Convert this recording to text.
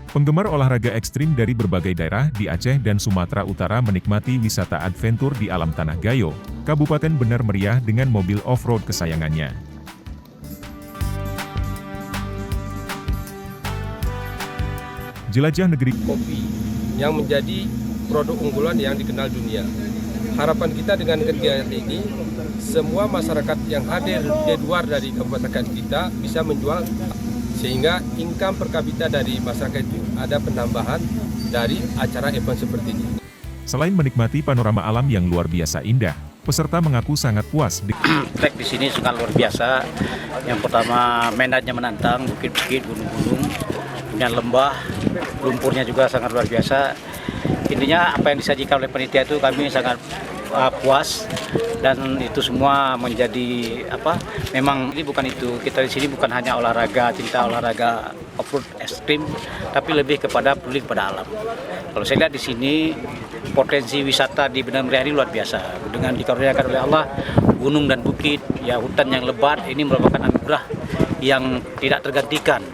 Penggemar olahraga ekstrim dari berbagai daerah di Aceh dan Sumatera Utara menikmati wisata adventur di alam Tanah Gayo, Kabupaten Benar Meriah dengan mobil off-road kesayangannya. Jelajah negeri kopi yang menjadi produk unggulan yang dikenal dunia. Harapan kita dengan kegiatan ini, semua masyarakat yang hadir di luar dari kabupaten kita bisa menjual, sehingga income per kapita dari masyarakat itu ada penambahan dari acara event seperti ini. Selain menikmati panorama alam yang luar biasa indah, peserta mengaku sangat puas. Trek di sini sangat luar biasa. Yang pertama, medannya menantang, bukit-bukit, gunung-gunung, punya lembah, lumpurnya juga sangat luar biasa. Intinya apa yang disajikan oleh panitia itu kami sangat puas, dan itu semua menjadi memang ini bukan itu, kita di sini bukan hanya olahraga, cinta olahraga off-road ekstrim, tapi lebih kepada peduli kepada alam. Kalau saya lihat di sini potensi wisata di Benar Meriah ini luar biasa, dengan dikaruniakan oleh Allah gunung dan bukit, ya hutan yang lebat, ini merupakan anugerah yang tidak tergantikan